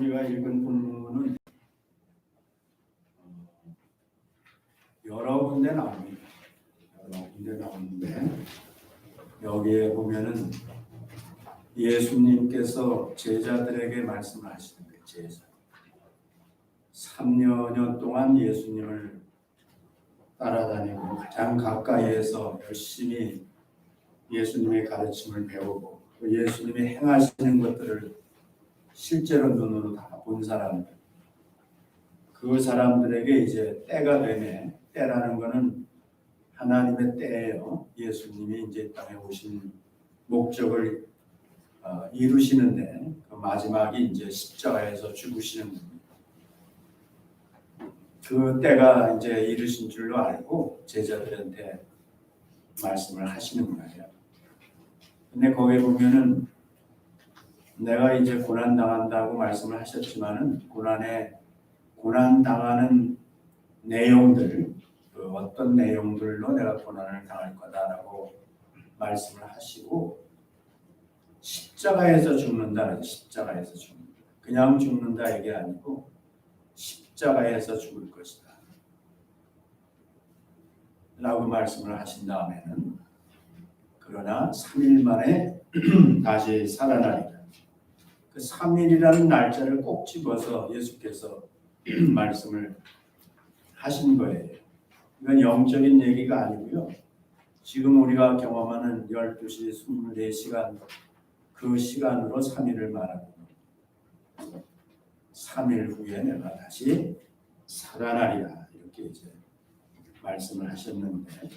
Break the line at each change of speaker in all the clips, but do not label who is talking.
우리가 읽은 본문은 여러 군데 나옵니다. 여러 군데 나오는데 여기에 보면은 예수님께서 제자들에게 말씀을 하시는 거예요. 제자 3년 동안 예수님을 따라다니고 가장 가까이에서 열심히 예수님의 가르침을 배우고 또 예수님이 행하시는 것들을 실제로 눈으로 다 본 사람들, 그 사람들에게 이제 때가 되네. 때라는 것은 하나님의 때예요. 예수님이 이제 땅에 오신 목적을 이루시는데 그 마지막이 이제 십자가에서 죽으시는 겁니다. 그 때가 이제 이르신 줄로 알고 제자들한테 말씀을 하시는 거예요. 근데 거기에 보면은 내가 이제 고난 당한다고 말씀을 하셨지만은 고난 당하는 내용들, 그 어떤 내용들로 내가 고난을 당할 거다라고 말씀을 하시고 십자가에서 죽는다는 십자가에서 죽는다. 그냥 죽는다 이게 아니고 십자가에서 죽을 것이다. 라고 말씀을 하신 다음에는 그러나 3일 만에 다시 살아나리라. 그 3일이라는 날짜를 꼭 집어서 예수께서 말씀을 하신 거예요. 이건 영적인 얘기가 아니고요. 지금 우리가 경험하는 12시 24시간 그 시간으로 3일을 말하고 3일 후에 내가 다시 살아나리라 이렇게 이제 말씀을 하셨는데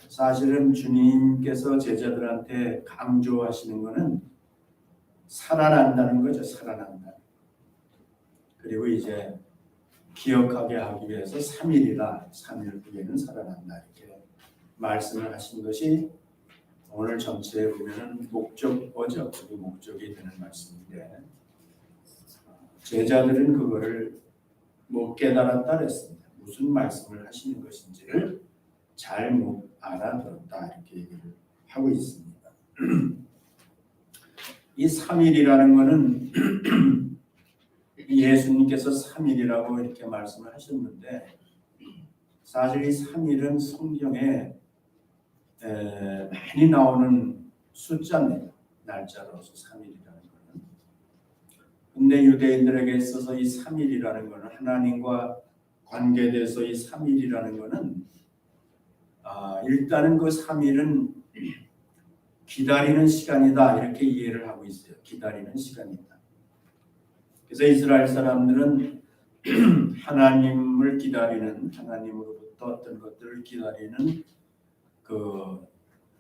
사실은 주님께서 제자들한테 강조하시는 것은 살아난다는 거죠. 살아난다. 그리고 이제 기억하게 하기 위해서 3일이라 3일 후에는 살아난다 이렇게 말씀을 하신 것이 오늘 전체에 보면은 목적어죠. 그 목적이 되는 말씀인데 제자들은 그거를 못 깨달았다 그랬습니다. 무슨 말씀을 하시는 것인지를 잘 못 알아들었다 이렇게 얘기를 하고 있습니다. 이 3일이라는 것은 예수님께서 3일이라고 이렇게 말씀을 하셨는데 사실 이 3일은 성경에 많이 나오는 숫자입니다. 날짜로서 3일이라는 것은. 근데 유대인들에게 있어서 이 3일이라는 것은 하나님과 관계돼서 이 3일이라는 것은 일단은 그 3일은 기다리는 시간이다 이렇게 이해를 하고 있어요. 기다리는 시간이다. 그래서 이스라엘 사람들은 하나님을 기다리는 하나님으로부터 어떤 것들을 기다리는 그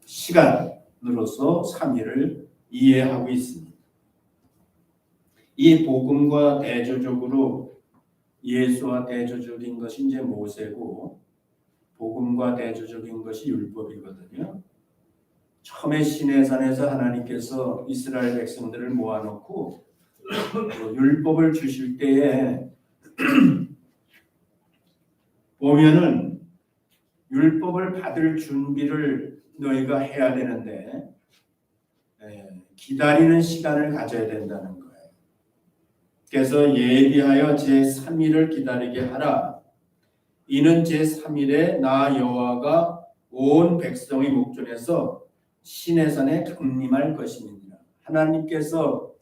시간으로서 3일을 이해하고 있습니다. 이 복음과 대조적으로 예수와 대조적인 것이 이제 모세고 복음과 대조적인 것이 율법이거든요. 처음에 시내산에서 하나님께서 이스라엘 백성들을 모아놓고 율법을 주실 때에 보면은 율법을 받을 준비를 너희가 해야 되는데 기다리는 시간을 가져야 된다는 거예요. 그래서 예비하여 제3일을 기다리게 하라. 이는 제3일에 나 여호와가 온 백성의 목전에서 시내산에 강림할 것입니다. 하나님께서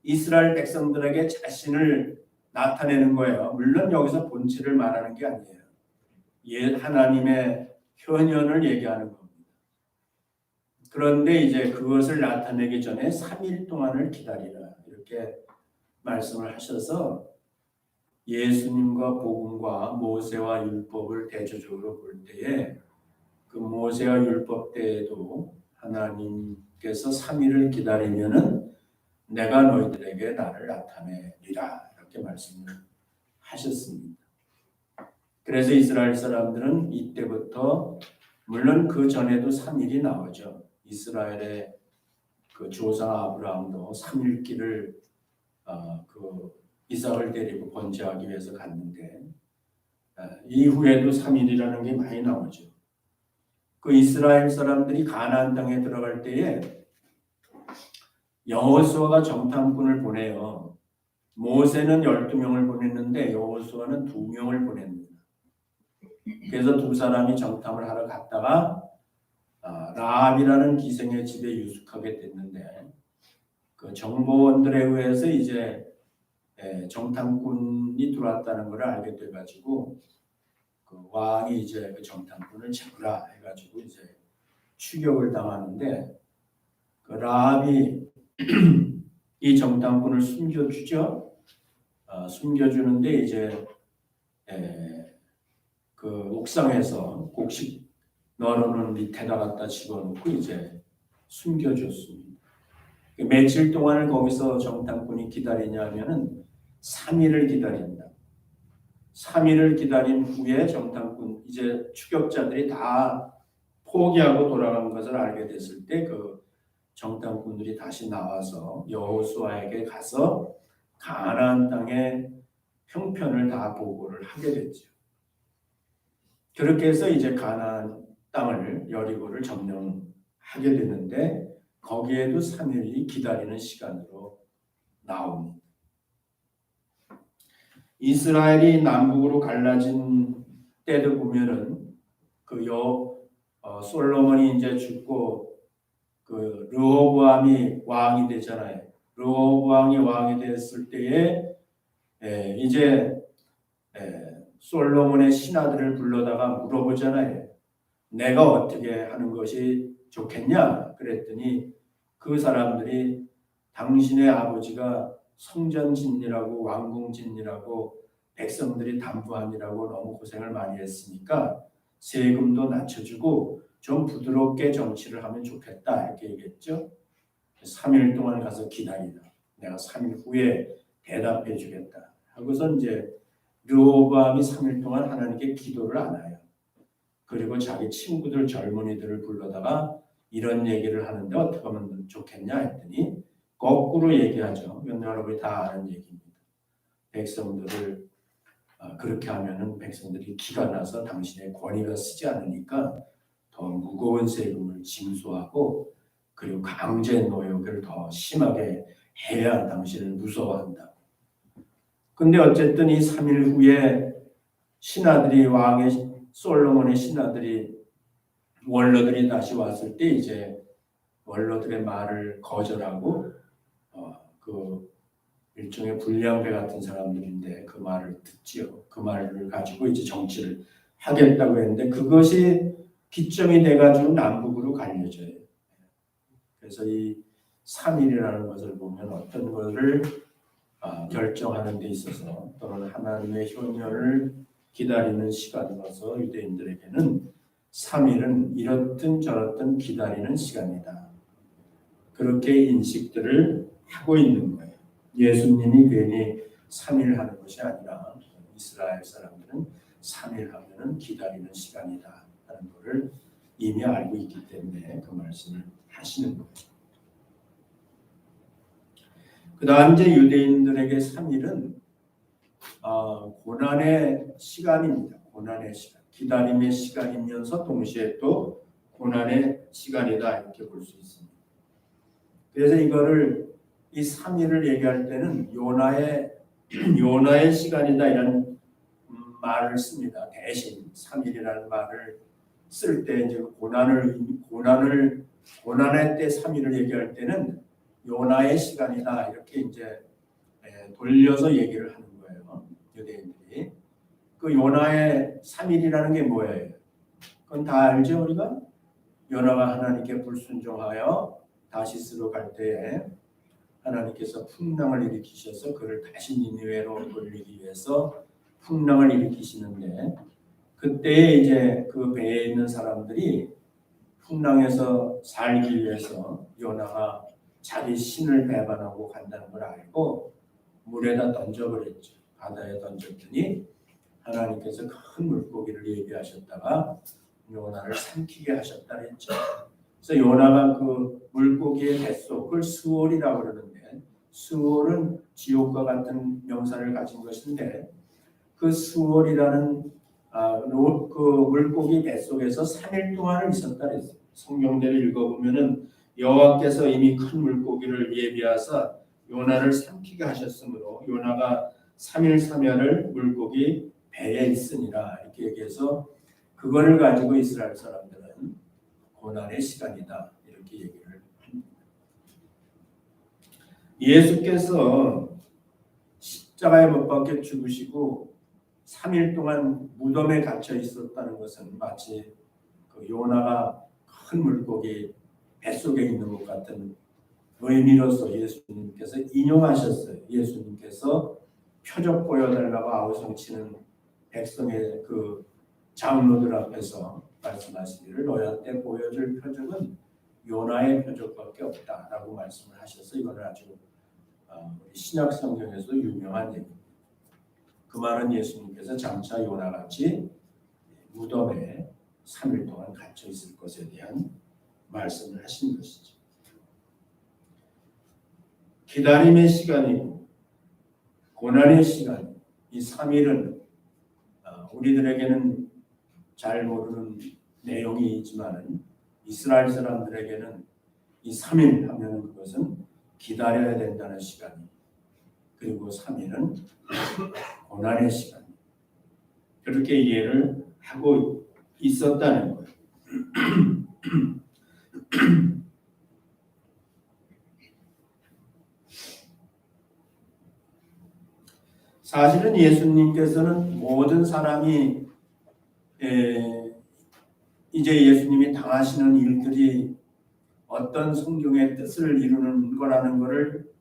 이스라엘 백성들에게 자신을 나타내는 거예요. 물론 여기서 본체를 말하는 게 아니에요. 하나님의 현현을 얘기하는 겁니다. 그런데 이제 그것을 나타내기 전에 3일 동안을 기다리라 이렇게 말씀을 하셔서 예수님과 복음과 모세와 율법을 대조적으로 볼 때에 그 모세와 율법 때에도 하나님께서 3일을 기다리면은 내가 너희들에게 나를 나타내리라 이렇게 말씀을 하셨습니다. 그래서 이스라엘 사람들은 이때부터 물론 그 전에도 3일이 나오죠. 이스라엘의 그 조상 아브라함도 3일 길을 그 이삭을 데리고 번제하기 위해서 갔는데 이후에도 3일이라는 게 많이 나오죠. 그 이스라엘 사람들이 가나안 땅에 들어갈 때에 여호수아가 정탐꾼을 보내요. 모세는 12명을 보냈는데 여호수아는 2명을 보냅니다. 그래서 두 사람이 정탐을 하러 갔다가 라합이라는 기생의 집에 유숙하게 됐는데 그 정보원들에 의해서 이제 정탐꾼이 들어왔다는 걸 알게 돼가지고 그 왕이 이제 그 정탐꾼을 잡으라 해가지고 이제 추격을 당하는데 그 라합이 이 정탐꾼을 숨겨주죠. 숨겨주는데 이제 그 옥상에서 곡식 널어놓은 밑에다 갖다 집어넣고 이제 숨겨줬습니다. 며칠 동안을 거기서 정탐꾼이 기다리냐 하면은 3일을 기다린다. 3일을 기다린 후에 정탐꾼 이제 추격자들이 다 포기하고 돌아간 것을 알게 됐을 때 그 정탐꾼들이 다시 나와서 여호수아에게 가서 가나안 땅의 형편을 다 보고를 하게 됐죠. 그렇게 해서 이제 가나안 땅을 여리고를 점령하게 되는데 거기에도 3일이 기다리는 시간으로 나옵니다. 이스라엘이 남북으로 갈라진 때도 보면은 그 솔로몬이 이제 죽고 그 르호보암이 왕이 되잖아요. 르호보암이 왕이 됐을 때에 이제 솔로몬의 신하들을 불러다가 물어보잖아요. 내가 어떻게 하는 것이 좋겠냐? 그랬더니 그 사람들이 당신의 아버지가 성전 짓느라고 왕궁 짓느라고 백성들이 담부하느라고 너무 고생을 많이 했으니까 세금도 낮춰주고 좀 부드럽게 정치를 하면 좋겠다 이렇게 얘기했죠. 3일 동안 가서 기다리라. 내가 3일 후에 대답해 주겠다. 하고서 이제 르호보암이 3일 동안 하나님께 기도를 안 해요. 그리고 자기 친구들 젊은이들을 불러다가 이런 얘기를 하는데 어떻게 하면 좋겠냐 했더니 거꾸로 얘기하죠. 여러분이 다 아는 얘기입니다. 백성들을 그렇게 하면은 백성들이 기가 나서 당신의 권위가 쓰지 않으니까 더 무거운 세금을 징수하고 그리고 강제 노역을 더 심하게 해야 당신을 무서워한다. 근데 어쨌든 이 3일 후에 신하들이 왕의 솔로몬의 신하들이 원로들이 다시 왔을 때 이제 원로들의 말을 거절하고 그 일종의 불량배 같은 사람들인데 그 말을 듣지요. 그 말을 가지고 이제 정치를 하겠다고 했는데 그것이 기점이 돼가지고 남북으로 갈려져요. 그래서 이 3일이라는 것을 보면 어떤 것을 결정하는 데 있어서 또는 하나님의 효녀를 기다리는 시간으로서 유대인들에게는 3일은 이렇든 저렇든 기다리는 시간이다. 그렇게 인식들을 하고 있는 거예요. 예수님이 괜히 3일 하는 것이 아니라 이스라엘 사람들은 3일 하면은 기다리는 시간이다 하는 것을 이미 알고 있기 때문에 그 말씀을 하시는 거예요. 그 다음 이제 유대인들에게 3일은 고난의 시간입니다. 고난의 시간. 기다림의 시간이면서 동시에 또 고난의 시간이다 이렇게 볼 수 있습니다. 그래서 이거를 이 3일을 얘기할 때는 요나의 시간이다 이런 말을 씁니다. 대신 3일이라는 말을 쓸 때 이제 고난의 때 3일을 얘기할 때는 요나의 시간이다 이렇게 이제 돌려서 얘기를 하는 거예요. 유대인들이. 그 요나의 3일이라는 게 뭐예요? 그건 다 알죠 우리가? 요나가 하나님께 불순종하여 다시스로 갈 때에 하나님께서 풍랑을 일으키셔서 그를 다시 니느웨로 돌리기 위해서 풍랑을 일으키시는데 그때에 이제 그 배에 있는 사람들이 풍랑에서 살기 위해서 요나가 자기 신을 배반하고 간다는 걸 알고 물에다 던져버렸죠. 바다에 던졌더니 하나님께서 큰 물고기를 예비하셨다가 요나를 삼키게 하셨다 그랬죠. 그래서 요나가 그 물고기의 뱃속을 스월이라고 그러는데 스월은 지옥과 같은 명사를 가진 것인데 그 스월이라는 그 물고기 뱃속에서 3일 동안을 있었다 그랬어요. 성경대를 읽어보면은 여호와께서 이미 큰 물고기를 예비하사 요나를 삼키게 하셨으므로 요나가 3일 3야를 물고기 배에 있으니라 이렇게 얘기해서 그거를 가지고 이스라엘 사람들은 고난의 시간이다 이렇게 얘기를 합니다. 예수께서 십자가에 못 박혀 죽으시고 3일 동안 무덤에 갇혀 있었다는 것은 마치 그 요나가 큰 물고기 뱃속에 있는 것 같은 의미로서 예수님께서 인용하셨어요. 예수님께서 표적 보여달라고 아우성치는 백성의 그 장로들 앞에서 말씀하시기를 너희한테 보여줄 표적은 요나의 표적밖에 없다라고 말씀을 하셔서 이거는 아주 신약 성경에서 유명한 얘기입니다. 그 말은 예수님께서 장차 요나같이 무덤에 3일 동안 갇혀 있을 것에 대한 말씀을 하신 것이죠. 기다림의 시간이고 고난의 시간, 이 3일은 우리들에게는 잘 모르는 내용이지만 이스라엘 사람들에게는 이 3일 하면 그것은 기다려야 된다는 시간이, 그리고 3일은 고난의 시간, 그렇게 이해를 하고 있었다는 거예요. 사실은 예수님께서는 모든 사람이 이제 예수님이 당하시는 일들이 어떤 성경의 뜻을 이루는 거라는 것을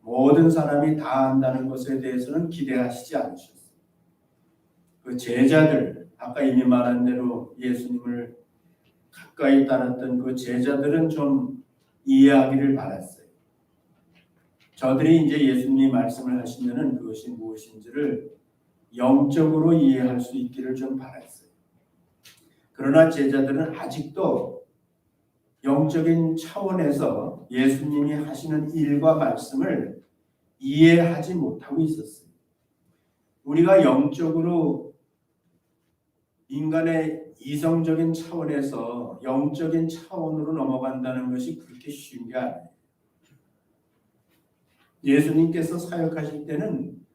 모든 사람이 다 안다는 것에 대해서는 기대하시지 않으셨어요. 그 제자들, 아까 이미 말한 대로 예수님을 가까이 따랐던 그 제자들은 좀 이해하기를 바랐어요. 저들이 이제 예수님이 말씀을 하시면은 그것이 무엇인지를 영적으로 이해할 수 있기를 좀 바랐어요. 그러나 제자들은 아직도 영적인 차원에서 예수님이 하시는 일과 말씀을 이해하지 못하고 있었어요. 우리가 영적으로 인간의 이성적인 차원에서 영적인 차원으로 넘어간다는 것이 그렇게 쉬운 게 아니에요. 예수님께서 사역하실 때는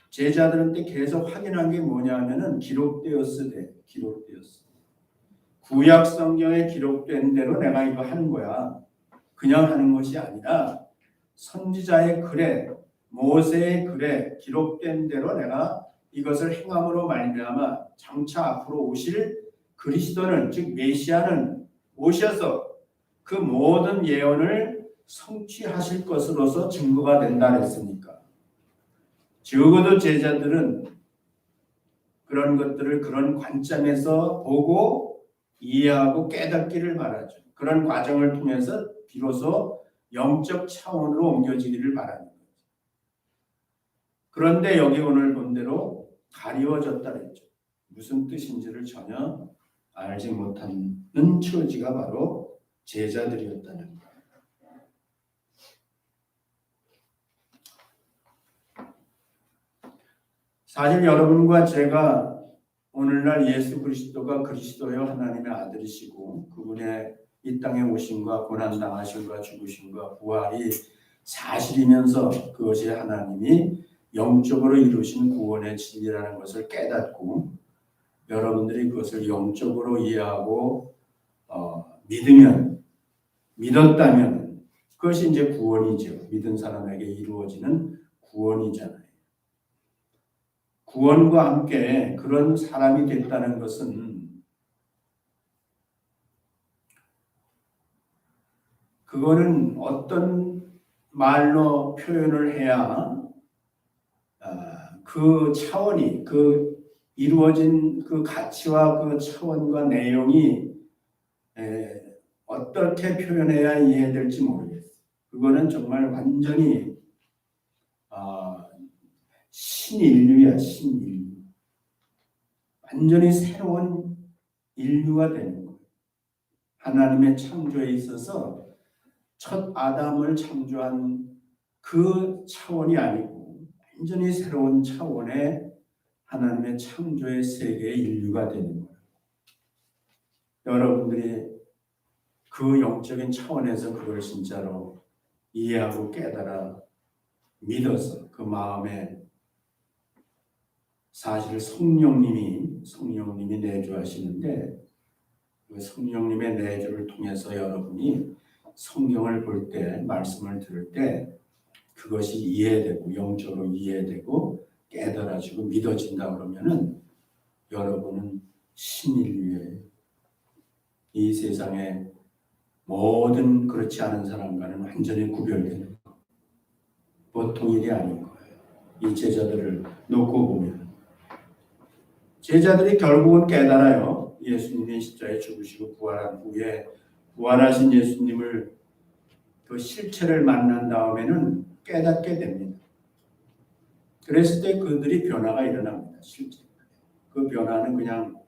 제자들한테 계속 확인한 게 뭐냐 하면은 기록되었어. 구약 성경에 기록된 대로 내가 이거 하는 거야. 그냥 하는 것이 아니라 선지자의 글에, 모세의 글에 기록된 대로 내가 이것을 행함으로 말미암아 장차 앞으로 오실 그리스도는, 즉 메시아는 오셔서 그 모든 예언을 성취하실 것으로서 증거가 된다 했으니까 적어도 제자들은 그런 것들을 그런 관점에서 보고 이해하고 깨닫기를 바라죠. 그런 과정을 통해서 비로소 영적 차원으로 옮겨지기를 바라는 거죠. 그런데 여기 오늘 본 대로 가리워졌다 그랬죠. 무슨 뜻인지를 전혀 알지 못하는 처지가 바로 제자들이었다는 거예요. 사실 여러분과 제가 오늘날 예수 그리스도가 그리스도여 하나님의 아들이시고 그분의 이 땅에 오심과 고난당하심과 죽으심과 부활이 사실이면서 그것이 하나님이 영적으로 이루신 구원의 진리라는 것을 깨닫고 여러분들이 그것을 영적으로 이해하고 믿었다면 그것이 이제 구원이죠. 믿은 사람에게 이루어지는 구원이잖아요. 구원과 함께 그런 사람이 됐다는 것은 그거는 어떤 말로 표현을 해야 그 차원이, 그 이루어진 그 가치와 그 차원과 내용이 어떻게 표현해야 이해될지 모르겠어요. 그거는 정말 완전히 신인류야, 신인류. 완전히 새로운 인류가 되는 거예요. 하나님의 창조에 있어서 첫 아담을 창조한 그 차원이 아니고 완전히 새로운 차원의 하나님의 창조의 세계의 인류가 되는 거예요. 여러분들이 그 영적인 차원에서 그걸 진짜로 이해하고 깨달아 믿어서 그 마음에 사실 성령님이 내주하시는데 그 성령님의 내주를 통해서 여러분이 성경을 볼 때, 말씀을 들을 때 그것이 이해되고 영적으로 이해되고 깨달아지고 믿어진다 그러면은 여러분은 신인류에 이 세상의 모든 그렇지 않은 사람과는 완전히 구별되는 거. 보통 일이 아닌 거예요. 이 제자들을 놓고 보면 제자들이 결국은 깨달아요. 예수님이 십자가에 죽으시고 부활한 후에 부활하신 예수님을 그 실체를 만난 다음에는 깨닫게 됩니다. 그랬을 때 그들이 변화가 일어납니다. 실제 그 변화는 그냥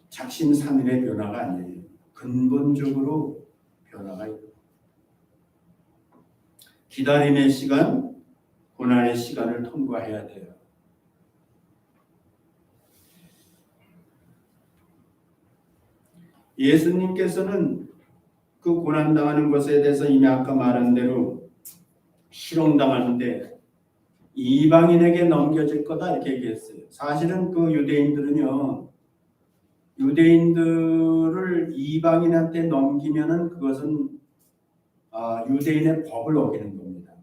작심삼일의 변화가 아니에요. 근본적으로 변화가 일어납니다. 기다림의 시간, 고난의 시간을 통과해야 돼요. 예수님께서는 그 고난당하는 것에 대해서 이미 아까 말한 대로 실형당하는데 이방인에게 넘겨질 거다 이렇게 얘기했어요. 사실은 그 유대인들을 이방인한테 넘기면은 그것은 유대인의 법을 어기는 겁니다.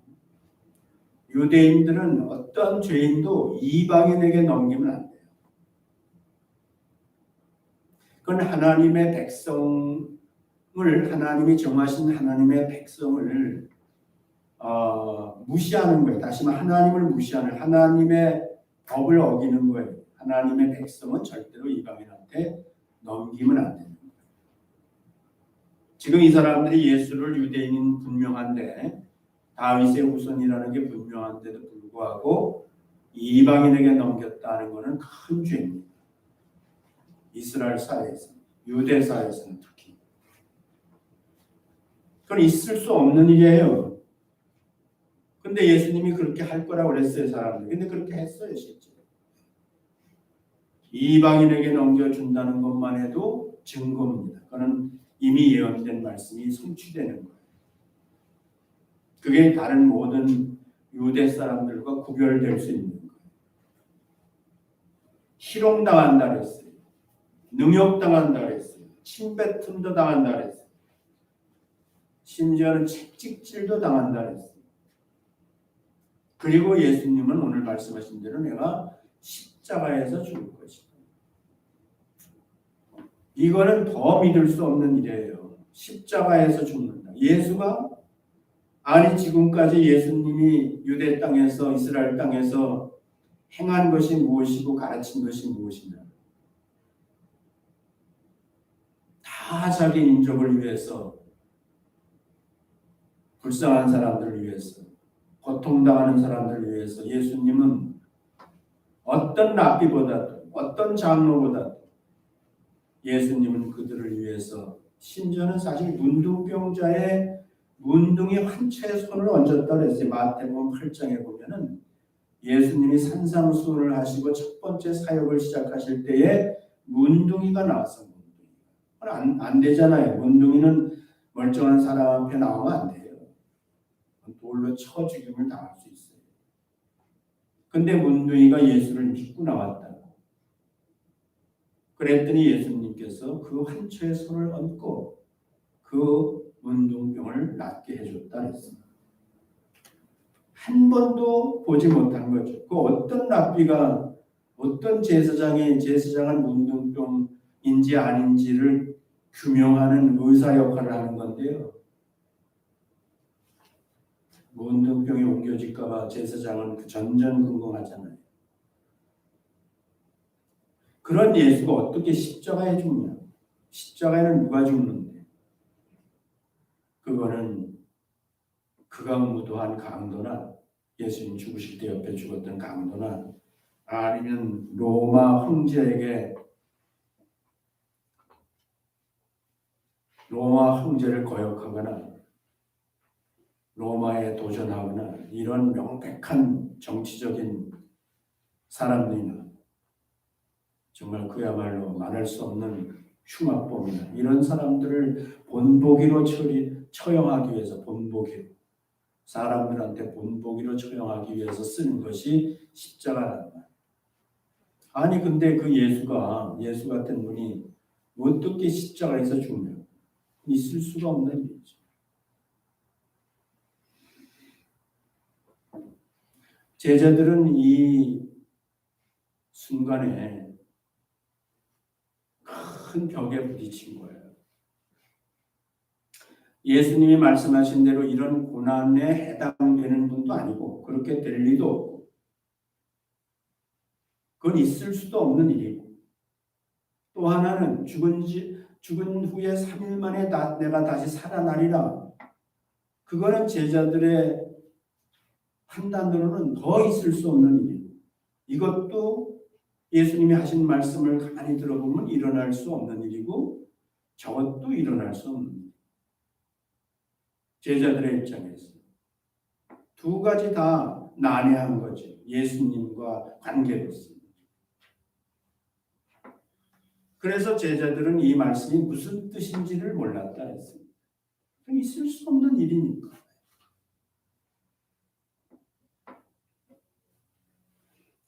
유대인들은 어떤 죄인도 이방인에게 넘기면 안 돼요. 그건 하나님의 백성을 하나님이 정하신 하나님의 백성을 무시하는 거예요. 다시 말해 하나님을 무시하는 하나님의 법을 어기는 거예요. 하나님의 백성은 절대로 이방인한테 넘기면 안 됩니다. 지금 이 사람들이 예수를 유대인인 분명한데 다윗의 후손이라는 게 분명한데도 불구하고 이방인에게 넘겼다는 것은 큰 죄입니다. 이스라엘 사회에서, 유대 사회에서는 특히. 그건 있을 수 없는 일이에요. 근데 예수님이 그렇게 할 거라고 그랬어요, 사람들. 근데 그렇게 했어요, 실제. 이방인에게 넘겨준다는 것만 해도 증거입니다. 그거는 이미 예언된 말씀이 성취되는 거예요. 그게 다른 모든 유대 사람들과 구별될 수 있는 거예요. 희롱당한다 그랬어요. 능욕당한다 그랬어요. 침뱉음도 당한다 그랬어요. 심지어는 채찍질도 당한다 그랬어요. 그리고 예수님은 오늘 말씀하신 대로 내가 십자가에서 죽을 것이다. 이거는 더 믿을 수 없는 일이에요. 십자가에서 죽는다. 예수가 아니 지금까지 예수님이 유대 땅에서 이스라엘 땅에서 행한 것이 무엇이고 가르친 것이 무엇이냐. 다 자기 인족을 위해서 불쌍한 사람들을 위해서 고통당하는 사람들을 위해서 예수님은 어떤 랍비보다도 어떤 장로보다도 예수님은 그들을 위해서 심지어는 사실 문둥병자의 문둥이 환처에 손을 얹었다 그랬어요. 마태복음 8장에 보면은 예수님이 산상수훈을 하시고 첫 번째 사역을 시작하실 때에 문둥이가 나왔어요. 안 되잖아요. 문둥이는 멀쩡한 사람 앞에 나오면 안 돼요. 돌로 쳐 죽임을 당할 수 있어요. 근데 문둥이가 예수를 믿고 나왔다. 그랬더니 예수님께서 그 환처에 손을 얹고 그 문둥병을 낫게 해줬다 했습니다. 한 번도 보지 못한 거죠. 그 어떤 랍비가 어떤 제사장은 문둥병인지 아닌지를 규명하는 의사 역할을 하는 건데요. 문둥병이 옮겨질까 봐 제사장은 그 전전긍긍하잖아요. 그런 예수가 어떻게 십자가에 죽냐? 십자가에는 누가 죽는데? 그거는 극악무도한 강도나 예수님 죽으실 때 옆에 죽었던 강도나 아니면 로마 황제를 거역하거나 로마에 도전하거나 이런 명백한 정치적인 사람들이나 정말 그야말로 말할 수 없는 흉악범이나 이런 사람들을 본보기로 처형하기 위해서 본보기로 사람들한테 본보기로 처형하기 위해서 쓰는 것이 십자가란 말이에요. 아니 근데 그 예수 같은 분이 어떻게 십자가에서 죽냐? 있을 수가 없는 일이죠. 제자들은 이 순간에 큰 벽에 부딪힌 거예요. 예수님이 말씀하신 대로 이런 고난에 해당되는 분도 아니고 그렇게 될 리도 없고 그건 있을 수도 없는 일이고 또 하나는 죽은 후에 3일 만에 내가 다시 살아나리라. 그거는 제자들의 판단으로는 더 있을 수 없는 일이고 이것도 예수님이 하신 말씀을 가만히 들어보면 일어날 수 없는 일이고 저것도 일어날 수 없는 일이고 제자들의 입장에서 두 가지 다 난해한 거죠. 예수님과 관계로서. 그래서 제자들은 이 말씀이 무슨 뜻인지를 몰랐다 했습니다. 있을 수 없는 일이니까.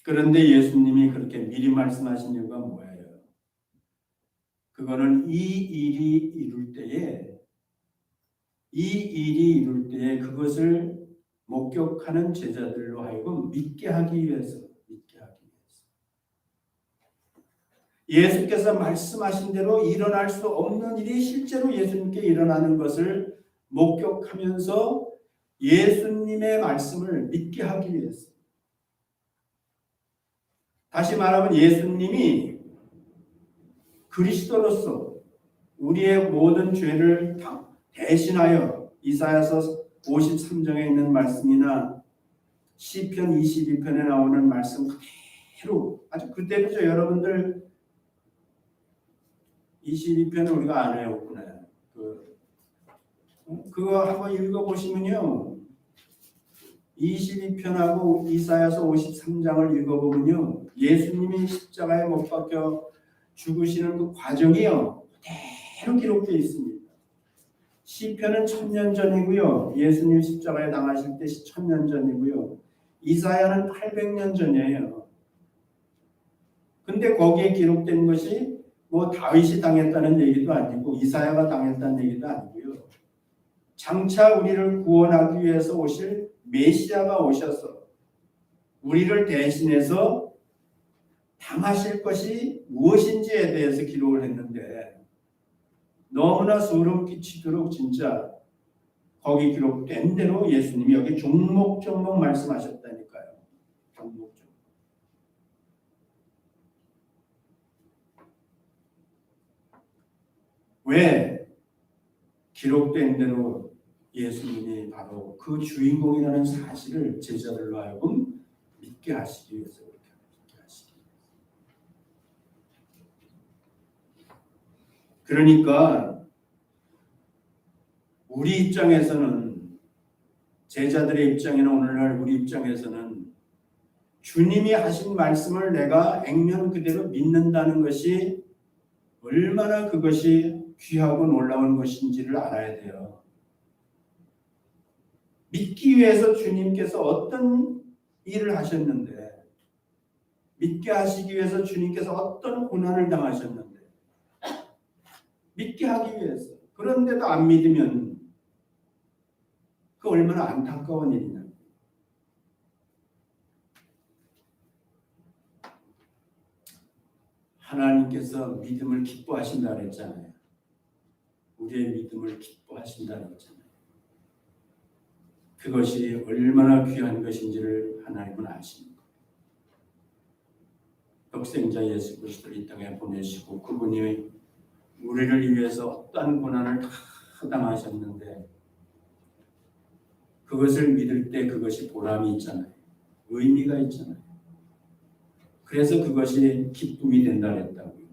그런데 예수님이 그렇게 미리 말씀하신 이유가 뭐예요? 그거는 이 일이 이룰 때에 그것을 목격하는 제자들로 하여금 믿게 하기 위해서. 예수께서 말씀하신 대로 일어날 수 없는 일이 실제로 예수님께 일어나는 것을 목격하면서 예수님의 말씀을 믿게 하기 위해서. 다시 말하면 예수님이 그리스도로서 우리의 모든 죄를 대신하여 이사야서 53장에 있는 말씀이나 시편 22편에 나오는 말씀 그대로 아주 그대로죠. 여러분들 22편은 우리가 안 외웠구나. 그거 한번 읽어보시면요. 22편하고 이사야서 53장을 읽어보면요. 예수님이 십자가에 못 박혀 죽으시는 그 과정이요. 그대로 기록되어 있습니다. 시편은 1000년 전이고요. 예수님 십자가에 당하실 때 1000년 전이고요. 이사야는 800년 전이에요. 근데 거기에 기록된 것이 뭐 다윗이 당했다는 얘기도 아니고 이사야가 당했다는 얘기도 아니고요. 장차 우리를 구원하기 위해서 오실 메시아가 오셔서 우리를 대신해서 당하실 것이 무엇인지에 대해서 기록을 했는데 너무나 소름 끼치도록 진짜 거기 기록된 대로 예수님이 여기 종목종목 말씀하셨다니까요. 종목종목. 왜 기록된 대로 예수님이 바로 그 주인공이라는 사실을 제자들로 하여금 믿게 하시기 위해서 그렇게 믿게 하시기 위해서. 그러니까 우리 입장에서는 제자들의 입장이나 오늘날 우리 입장에서는 주님이 하신 말씀을 내가 액면 그대로 믿는다는 것이 얼마나 그것이 귀하고 놀라운 것인지를 알아야 돼요. 믿기 위해서 주님께서 어떤 일을 하셨는데 믿게 하시기 위해서 주님께서 어떤 고난을 당하셨는데 믿게 하기 위해서 그런데도 안 믿으면 그 얼마나 안타까운 일이냐. 하나님께서 믿음을 기뻐하신다 그랬잖아요. 우리의 믿음을 기뻐하신다 그랬잖아요. 그것이 얼마나 귀한 것인지를 하나님은 아십니다. 독생자 예수 그리스도를 이 땅에 보내시고 그분이 우리를 위해서 어떠한 고난을 다 당하셨는데 그것을 믿을 때 그것이 보람이 있잖아요. 의미가 있잖아요. 그래서 그것이 기쁨이 된다 그랬다고요.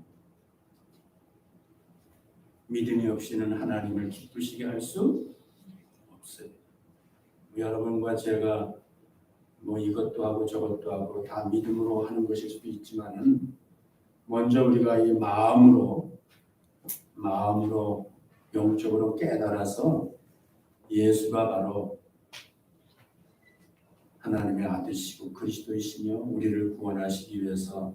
믿음이 없이는 하나님을 기쁘시게 할 수 없어요. 여러분과 제가 뭐 이것도 하고 저것도 하고 다 믿음으로 하는 것일 수도 있지만은 먼저 우리가 이 마음으로 영적으로 깨달아서 예수가 바로 하나님의 아들이시고 그리스도이시며 우리를 구원하시기 위해서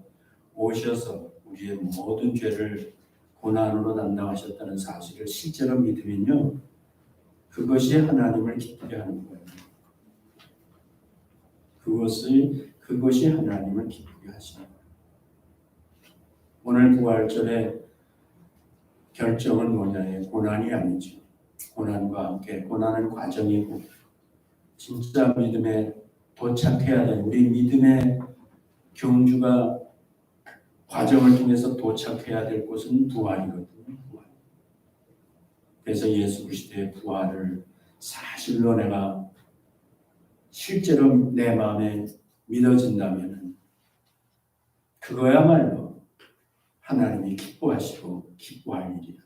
오셔서 우리의 모든 죄를 고난으로 담당하셨다는 사실을 실제로 믿으면요, 그것이 하나님을 기쁘게 하는 거예요. 그것이 하나님을 기쁘게 하시는 거예요. 오늘 부활절의 결정은 뭐냐에 고난이 아니죠. 고난과 함께 고난은 과정이고 진짜 믿음에 도착해야 되는 우리 믿음의 경주가 과정을 통해서 도착해야 될 곳은 부활이거든요. 부활. 그래서 예수 그리스도의 부활을 사실로 내가 실제로 내 마음에 믿어진다면 그거야말로 하나님이 기뻐하시고 기뻐할 일이야.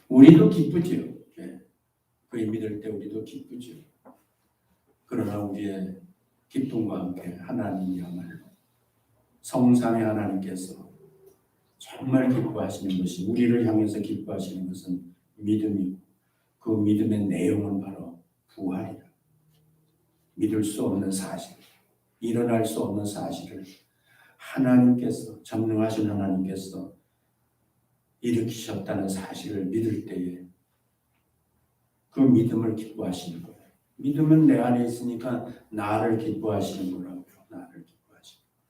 우리도 기쁘지요. 네. 그를 믿을 때 우리도 기쁘지요. 그러나 우리의 기쁨과 함께 하나님이야말로 성삼위 하나님께서 정말 기뻐하시는 것이 우리를 향해서 기뻐하시는 것은 믿음이고 그 믿음의 내용은 바로 부활이다. 믿을 수 없는 사실, 일어날 수 없는 사실을 하나님께서 전능하신 하나님께서 일으키셨다는 사실을 믿을 때에 그 믿음을 기뻐하시는 거예요. 믿음은 내 안에 있으니까 나를 기뻐하시는 거라고요. 나를 기뻐하시는 거예요.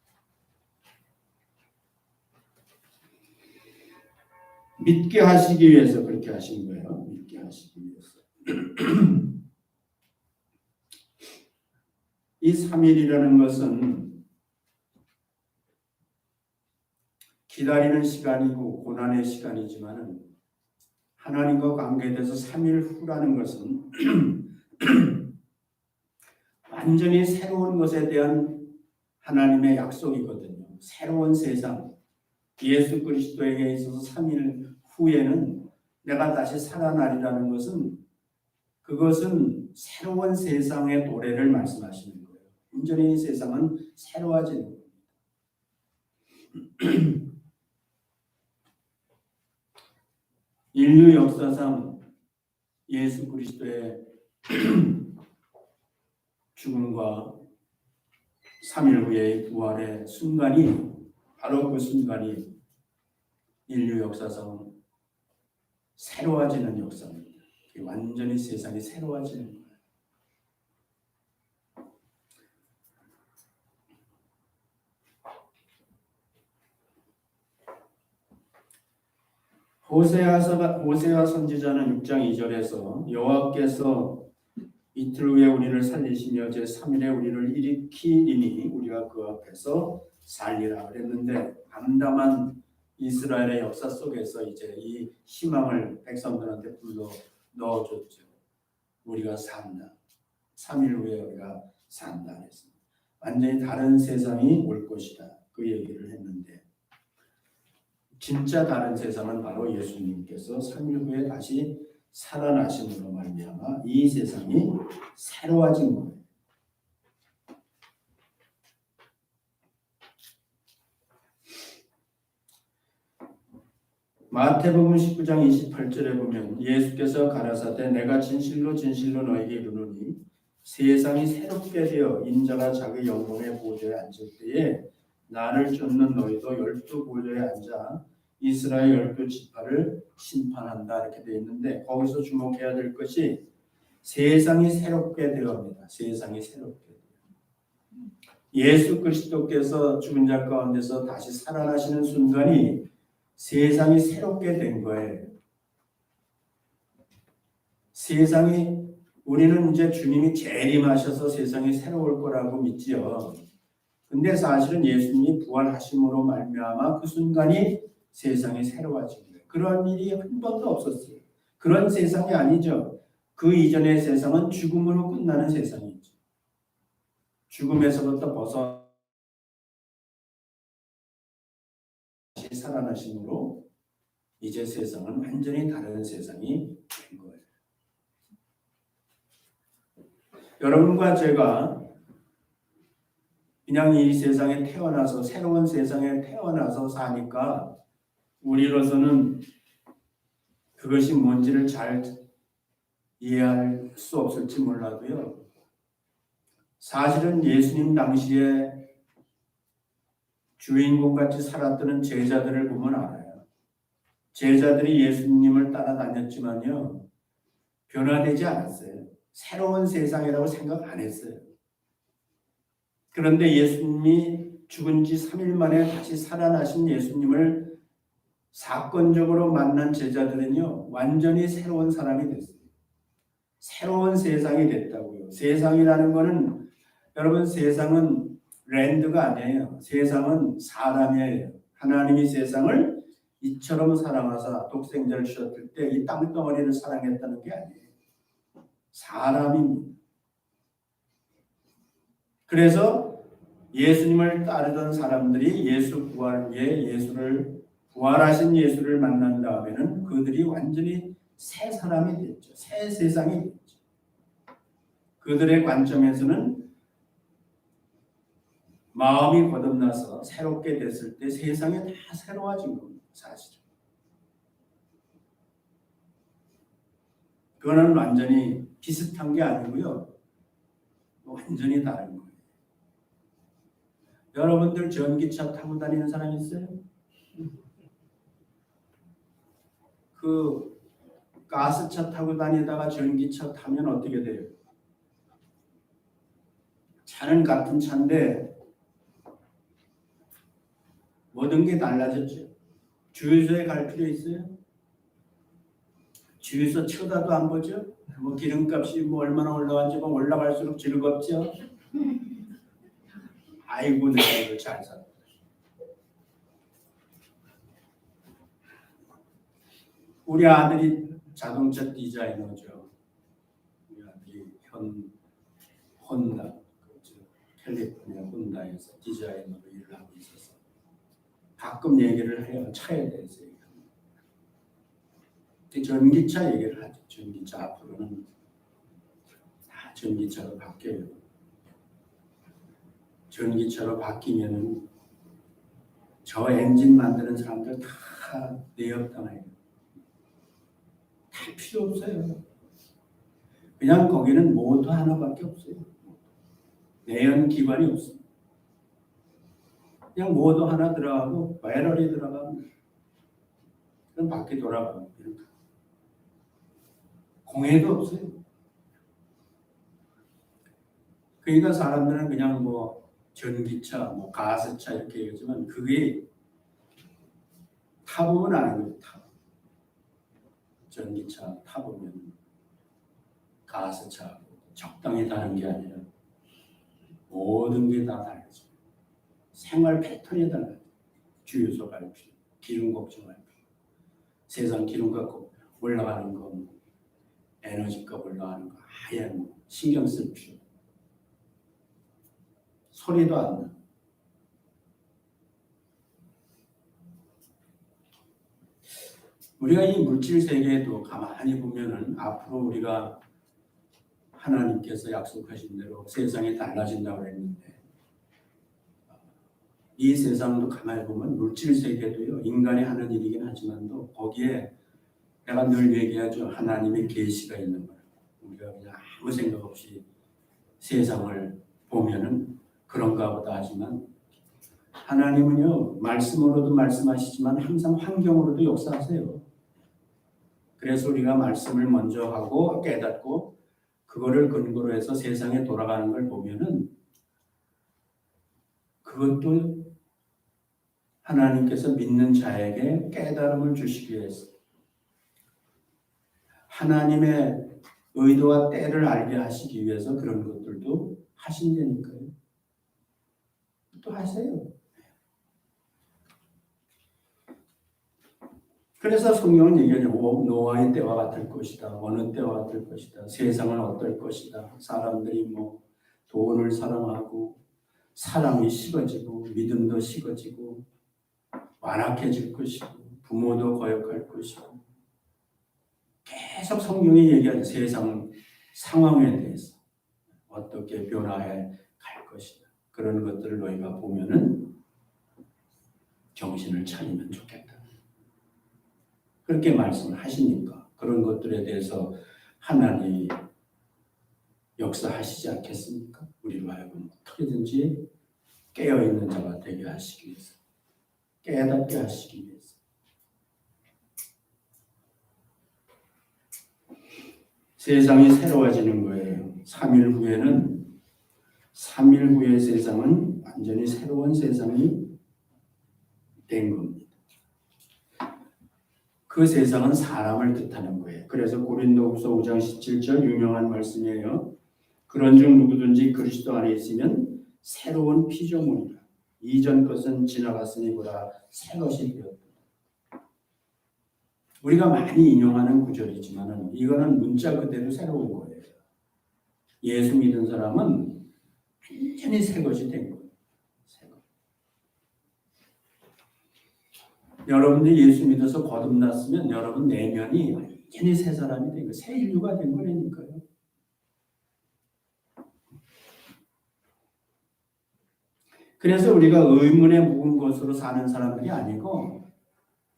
믿게 하시기 위해서 그렇게 하신 거예요. 믿게 하시기 위해서. 이 3일이라는 것은 기다리는 시간이고 고난의 시간이지만 하나님과 관계돼서 3일 후라는 것은 완전히 새로운 것에 대한 하나님의 약속이거든요. 새로운 세상, 예수 그리스도에게 있어서 3일 후에는 내가 다시 살아나리라는 것은 그것은 새로운 세상의 도래를 말씀하시는 거예요. 완전히 이 세상은 새로워지는 겁니다. 인류 역사상 예수 그리스도의 죽음과 3일 후의 부활의 순간이 바로 그 순간이 인류 역사상 새로워지는 역사입니다. 완전히 세상이 새로워지는 거예요. 호세아 선지자는 6장 2절에서 여호와께서 이틀 후에 우리를 살리시며 제3일에 우리를 일으키리니 우리가 그 앞에서 살리라 그랬는데 암담한 이스라엘의 역사 속에서 이제 이 희망을 백성들한테 불러 넣어줬죠. 우리가 산다. 3일 후에 우리가 산다 했습니다. 완전히 다른 세상이 올 것이다. 그 얘기를 했는데 진짜 다른 세상은 바로 예수님께서 3일 후에 다시 살아나심으로 말미암아 이 세상이 새로워진 거예요. 마태복음 19장 28절에 보면 예수께서 가라사대 내가 진실로 진실로 너에게 이르노니 세상이 새롭게 되어 인자가 자기 영광의 보좌에 앉을 때에 나를 쫓는 너희도 12보좌에 앉아 이스라엘 12지파를 심판한다 이렇게 되어 있는데 거기서 주목해야 될 것이 세상이 새롭게 되어갑니다. 세상이 새롭게 되어. 예수 그리스도께서 죽은 자 가운데서 다시 살아나시는 순간이 세상이 새롭게 된 거예요. 세상이 우리는 이제 주님이 재림하셔서 세상이 새로울 거라고 믿지요. 근데 사실은 예수님이 부활하심으로 말미암아 그 순간이 세상이 새로워진 거예요. 그런 일이 한 번도 없었어요. 그런 세상이 아니죠. 그 이전의 세상은 죽음으로 끝나는 세상이죠. 죽음에서부터 벗어 다시 살아나심으로 이제 세상은 완전히 다른 세상이 된 거예요. 여러분과 제가 그냥 이 세상에 태어나서 새로운 세상에 태어나서 사니까 우리로서는 그것이 뭔지를 잘 이해할 수 없을지 몰라도요. 사실은 예수님 당시에 주인공같이 살았던 제자들을 보면 알아요. 제자들이 예수님을 따라다녔지만요. 변화되지 않았어요. 새로운 세상이라고 생각 안 했어요. 그런데 예수님이 죽은 지 3일 만에 다시 살아나신 예수님을 사건적으로 만난 제자들은요. 완전히 새로운 사람이 됐어요. 새로운 세상이 됐다고요. 세상이라는 거는 여러분 세상은 랜드가 아니에요. 세상은 사람이에요. 하나님이 세상을 이처럼 사랑하사 독생자를 주셨을 때 이 땅덩어리를 사랑했다는 게 아니에요. 사람입니다. 그래서 예수님을 따르던 사람들이 예수 부활 위에 예수를 부활하신 예수를 만난 다음에는 그들이 완전히 새 사람이 됐죠. 새 세상이 됐죠. 그들의 관점에서는 마음이 거듭나서 새롭게 됐을 때 세상이 다 새로워진 겁니다. 사실은. 그거는 완전히 비슷한 게 아니고요. 완전히 다른 거예요. 여러분들 전기차 타고 다니는 사람 있어요? 그 가스차 타고 다니다가 전기차 타면 어떻게 돼요? 차는 같은 차인데 모든 게 달라졌죠. 주유소에 갈 필요 있어요? 주유소 쳐다도 안 보죠? 뭐 기름값이 뭐 얼마나 올라간지 뭐 올라갈수록 즐겁죠? 아이고 내가 이걸 잘 샀다. 우리 아들이 자동차 디자이너죠. 우리 아들이 혼다, 캘리포니아 혼다에서 디자이너로 일을 하고 있어서 가끔 얘기를 해요. 차에 대해서 얘기합니다. 전기차 얘기를 하죠. 전기차 앞으로는 다 전기차로 바뀌어요. 전기차로 바뀌면은 저 엔진 만드는 사람들 다 내역당해요. 다 필요 없어요. 그냥 거기는 모터 하나밖에 없어요. 내연 기관이 없어요. 그냥 모터 하나 들어가고 배터리 들어가면 그럼 바퀴 돌아가고 이렇게. 공해도 없어요. 그러니까 사람들은 그냥 뭐 전기차, 뭐 가스차 이렇게 얘기하지만 그게 타보면 아는 거예요. 전기차 타보면 가스차 적당히 다른 게 아니라 모든 게 다 달라져. 생활 패턴이 달라져. 주유소 갈 필요, 기름 걱정할 필요, 세상 기름값 올라가는 거, 에너지값 올라가는 거 아예 뭐 신경 쓸 필요. 소리도 안 나. 우리가 이 물질 세계에도 가만히 보면은 앞으로 우리가 하나님께서 약속하신 대로 세상이 달라진다고 했는데 이 세상도 가만히 보면 물질 세계도요 인간이 하는 일이긴 하지만도 거기에 내가 늘 얘기하죠. 하나님의 계시가 있는 거예요. 우리가 그냥 아무 생각 없이 세상을 보면은 그런가 보다 하지만 하나님은요 말씀으로도 말씀하시지만 항상 환경으로도 역사하세요. 그래서 우리가 말씀을 먼저 하고 깨닫고 그거를 근거로 해서 세상에 돌아가는 걸 보면은 그것도 하나님께서 믿는 자에게 깨달음을 주시기 위해서 하나님의 의도와 때를 알게 하시기 위해서 그런 것들도 하신다니까요. 또 하세요. 그래서 성경은 얘기하죠. 노아의 때와 같을 것이다. 어느 때와 같을 것이다. 세상은 어떨 것이다. 사람들이 뭐 돈을 사랑하고 사랑이 식어지고 믿음도 식어지고 완악해질 것이고 부모도 거역할 것이고 계속 성경이 얘기하는 세상 상황에 대해서 어떻게 변화해 갈 것이다. 그런 것들을 너희가 보면은 정신을 차리면 좋겠다. 그렇게 말씀을 하시니까 그런 것들에 대해서 하나님 역사하시지 않겠습니까? 우리로 하여금 어떻게든지 깨어있는 자가 되게 하시기 위해서, 깨닫게 하시기 위해서. 세상이 새로워지는 거예요. 3일 후에 세상은 완전히 새로운 세상이 된 겁니다. 그 세상은 사람을 뜻하는 거예요. 그래서 고린도후서 5장 17절 유명한 말씀이에요. 그런즉 누구든지 그리스도 안에 있으면 새로운 피조물이라. 이전 것은 지나갔으니 보라 새 것이 되었다. 우리가 많이 인용하는 구절이지만 이거는 문자 그대로 새로운 거예요. 예수 믿은 사람은 완전히 새 것이 된 거예요. 새 것. 여러분들이 예수 믿어서 거듭났으면 여러분 내면이 완전히 새 사람이 된 거예요. 새 인류가 된 거라니까요. 그래서 우리가 의문에 묵은 것으로 사는 사람들이 아니고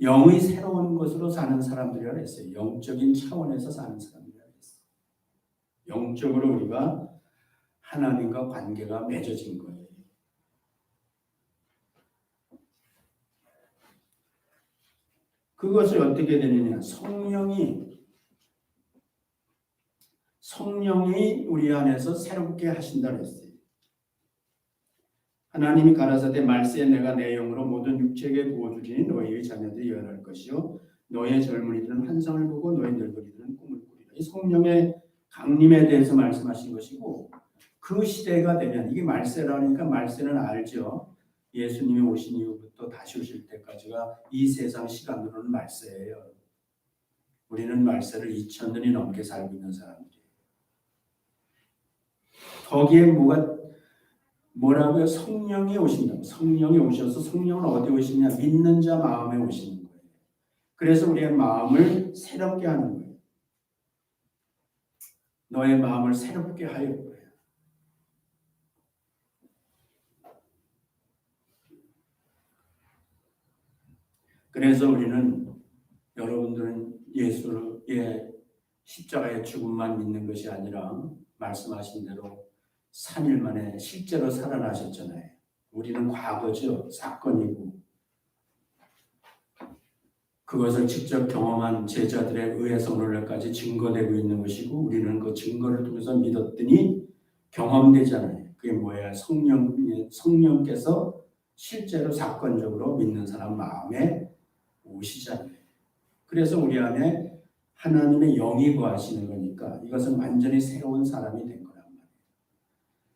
영의 새로운 것으로 사는 사람들이라고 했어요. 영적인 차원에서 사는 사람들이라고 했어요. 영적으로 우리가 하나님과 관계가 맺어진 거예요. 그것이 어떻게 되느냐? 성령이 우리 안에서 새롭게 하신다고 했어요. 하나님이 가라사대 말세에 내가 내 영으로 모든 육체에게 부어주리니 너희의 자녀들이 예언할 것이요 너희의 젊은이들은 환상을 보고 너희 늙은이들은 꿈을 꾸리라. 이 성령의 강림에 대해서 말씀하신 것이고 그 시대가 되면 이게 말세라니까 말세는 알죠. 예수님이 오신 이후부터 다시 오실 때까지가 이 세상 시간으로는 말세예요. 우리는 말세를 2000년이 넘게 살고 있는 사람들이에요. 거기에 뭐라고요? 성령이 오신다고. 성령이 오셔서 성령은 어디 오시냐? 믿는 자 마음에 오시는 거예요. 그래서 우리의 마음을 새롭게 하는 거예요. 너의 마음을 새롭게 하여 거예요. 그래서 우리는 여러분들은 예수의 십자가의 죽음만 믿는 것이 아니라 말씀하신 대로 3일 만에 실제로 살아나셨잖아요. 우리는 과거죠. 사건이고 그것을 직접 경험한 제자들에 의해서 오늘날까지 증거되고 있는 것이고 우리는 그 증거를 통해서 믿었더니 경험되잖아요. 그게 뭐예요? 성령께서 실제로 사건적으로 믿는 사람 마음에 오시잖아요. 그래서 우리 안에 하나님의 영이 거하시는 거니까 이것은 완전히 새로운 사람이 된 거란 말이에요.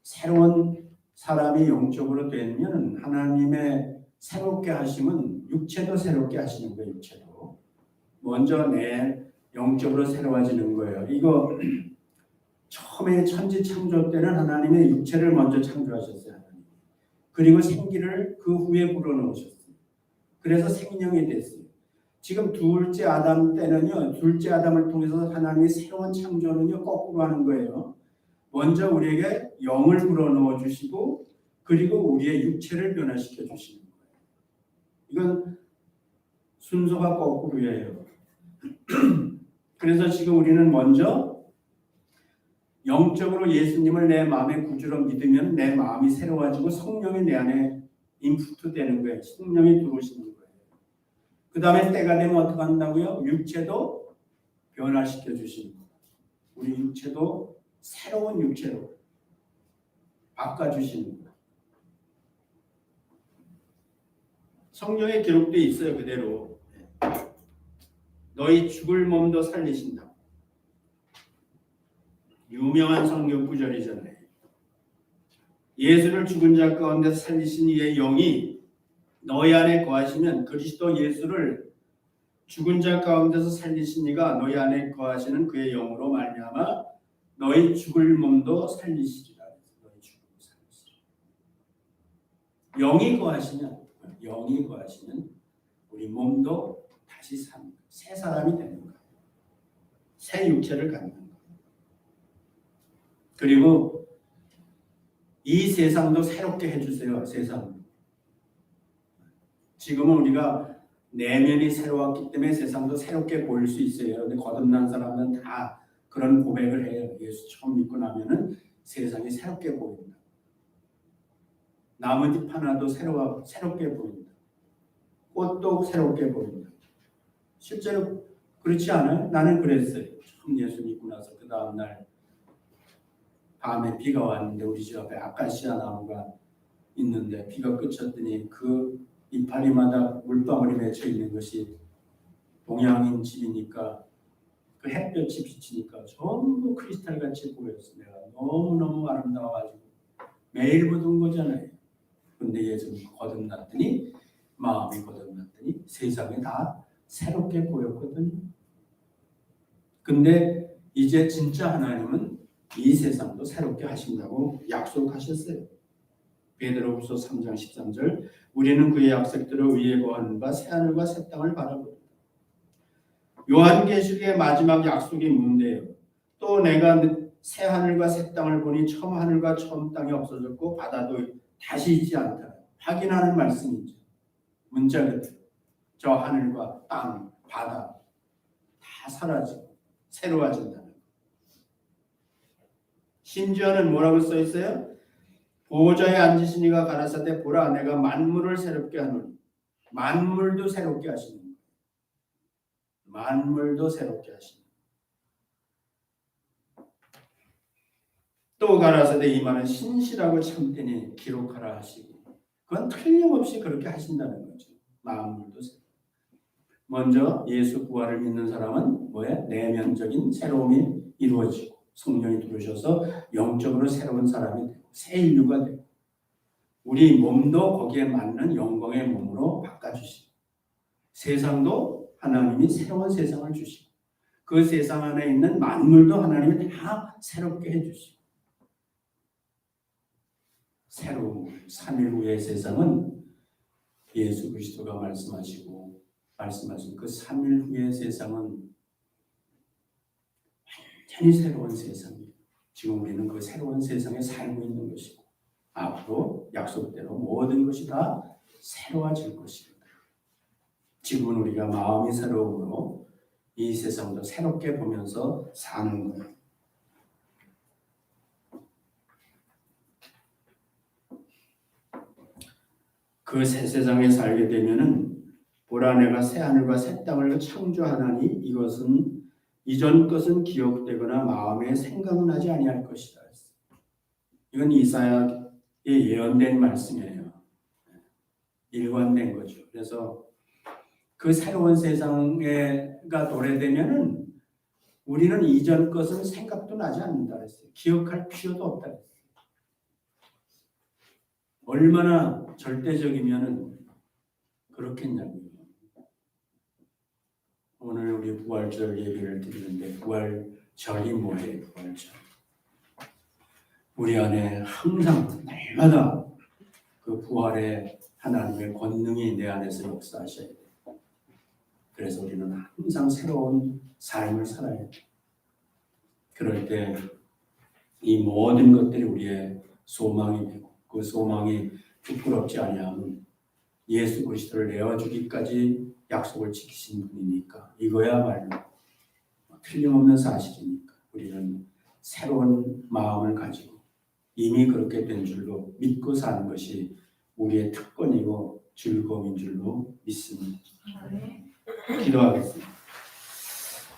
새로운 사람이 영적으로 되면 하나님의 새롭게 하심은 육체도 새롭게 하시는 거예요. 육체도. 먼저 내 영적으로 새로워지는 거예요. 이거 처음에 천지 창조 때는 하나님의 육체를 먼저 창조하셨어요. 그리고 생기를 그 후에 불어넣으셨어요. 그래서 생명이 됐어요. 지금 둘째 아담 때는요. 둘째 아담을 통해서 하나님의 새로운 창조는요. 거꾸로 하는 거예요. 먼저 우리에게 영을 불어넣어 주시고 그리고 우리의 육체를 변화시켜 주시는 거예요. 이건 순서가 거꾸로예요. 그래서 지금 우리는 먼저 영적으로 예수님을 내 마음의 구주로 믿으면 내 마음이 새로워지고 성령이 내 안에 인풋 되는 거예요. 성령이 들어오시는 거예요. 그 다음에 때가 되면 어떻게 한다고요? 육체도 변화시켜 주시는 거예요. 우리 육체도 새로운 육체로 바꿔주시는 거예요. 성경에 기록되어 있어요. 그대로. 너희 죽을 몸도 살리신다. 유명한 성경 구절이잖아요. 예수를 죽은 자 가운데서 살리신 이의 영이 너희 안에 거하시면 그리스도 예수를 죽은 자 가운데서 살리신 이가 너희 안에 거하시는 그의 영으로 말미암아 너희 죽을 몸도 살리시리라. 너희 죽을 몸 살리시리라. 영이 거하시면 우리 몸도 다시 새 사람이 되는 거예요. 새 육체를 갖는 거예요. 그리고 이 세상도 새롭게 해주세요. 세상. 지금은 우리가 내면이 새로웠기 때문에 세상도 새롭게 보일 수 있어요. 근데 거듭난 사람은 다 그런 고백을 해요. 예수 처음 믿고 나면은 세상이 새롭게 보인다. 나뭇잎 하나도 새롭게 보인다. 꽃도 새롭게 보인다. 실제로 그렇지 않아요? 나는 그랬어요. 처음 예수 믿고 나서 그 다음날 밤에 비가 왔는데 우리 집 앞에 아카시아 나무가 있는데 비가 그쳤더니 그 이파리마다 물방울이 맺혀 있는 것이 동양인 집이니까 그 햇볕이 비치니까 전부 크리스탈같이 보였어요. 내가 너무너무 아름다워가지고 매일 보던 거잖아요. 근데 예수님 거듭났더니 마음이 거듭났더니 세상이 다 새롭게 보였거든요. 근데 이제 진짜 하나님은 이 세상도 새롭게 하신다고 약속하셨어요. 베드로후서 3장 13절 우리는 그의 약속대로 위에 거하는 바 새하늘과 새 땅을 바라봅니다. 요한계시록의 마지막 약속이 뭔데요? 또 내가 새하늘과 새 땅을 보니 처음 하늘과 처음 땅이 없어졌고 바다도 다시 있지 않다. 확인하는 말씀이죠. 문자 그대로 저 하늘과 땅, 바다 다 사라지고 새로워진다는 거. 심지어는 뭐라고 써 있어요? 보호자에 앉으신 이가 가라사대 보라 내가 만물을 새롭게 하노니 만물도 새롭게 하시는 거예요. 만물도 새롭게 하시는 거예요. 또 가라사대 이 말은 신실하고 참되니 기록하라 하시고 그건 틀림없이 그렇게 하신다는 거죠. 만물도 새롭게. 먼저 예수 부활을 믿는 사람은 뭐예요? 내면적인 새로움이 이루어지고 성령이 들어오셔서 영적으로 새로운 사람이 되고 새 인류가 되고 우리 몸도 거기에 맞는 영광의 몸으로 바꿔주시고 세상도 하나님이 새로운 세상을 주시고 그 세상 안에 있는 만물도 하나님이 다 새롭게 해주시고 새로운 3일 후의 세상은 예수 그리스도가 말씀하신 그 3일 후의 세상은 완전히 새로운 세상이에요. 지금 우리는 그 새로운 세상에 살고 있는 것이고 앞으로 약속대로 모든 것이 다 새로워질 것입니다. 지금은 우리가 마음이 새로움으로 이 세상도 새롭게 보면서 사는 거예요. 그 새 세상에 살게 되면은 보라 내가 새 하늘과 새 땅을 창조하나니 이것은 이전 것은 기억되거나 마음에 생각나지 아니할 것이다. 이건 이사야의 예언된 말씀이에요. 일관된 거죠. 그래서 그 새로운 세상에가 도래되면은 우리는 이전 것은 생각도 나지 않는다 그랬어요. 기억할 필요도 없다 그랬어요. 얼마나 절대적이면은 그렇겠냐고요. 오늘 우리 부활절 얘기를 드리는데 부활절이 뭐예요? 부활절. 우리 안에 항상 날마다 그 부활의 하나님의 권능이 내 안에서 역사하셔야 돼요. 그래서 우리는 항상 새로운 삶을 살아야 돼요. 그럴 때 이 모든 것들이 우리의 소망이 되고 그 소망이 부끄럽지 아니하면 예수 그리스도를 내어주기까지 약속을 지키신 분이니까 이거야말로 틀림없는 사실이니까 우리는 새로운 마음을 가지고 이미 그렇게 된 줄로 믿고 사는 것이 우리의 특권이고 즐거움인 줄로 믿습니다. 기도하겠습니다.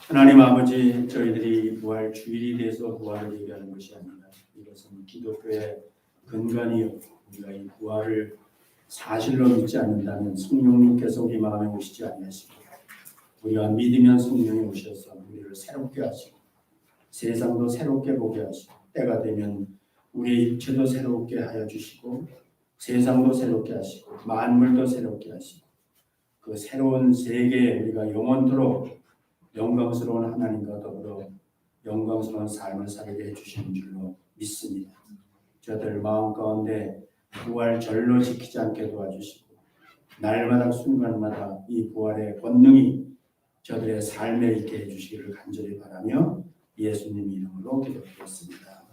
하나님 아버지, 저희들이 부활 주일이 돼서 부활을 얘기하는 것이 아니라 이것은 기독교의 근간이요. 우리가 이 부활을 사실로 믿지 않는다면 성령님께서 우리 마음에 오시지 아니하시고 우리가 믿으면 성령이 오셔서 우리를 새롭게 하시고 세상도 새롭게 보게 하시고 때가 되면 우리의 육체도 새롭게 하여 주시고 세상도 새롭게 하시고 만물도 새롭게 하시고 그 새로운 세계에 우리가 영원토록 영광스러운 하나님과 더불어 영광스러운 삶을 살게 해주시는 줄로 믿습니다. 저들 마음 가운데 부활절로 지키지 않게 도와주시고 날마다 순간마다 이 부활의 권능이 저들의 삶에 있게 해주시기를 간절히 바라며 예수님 이름으로 기도드렸습니다.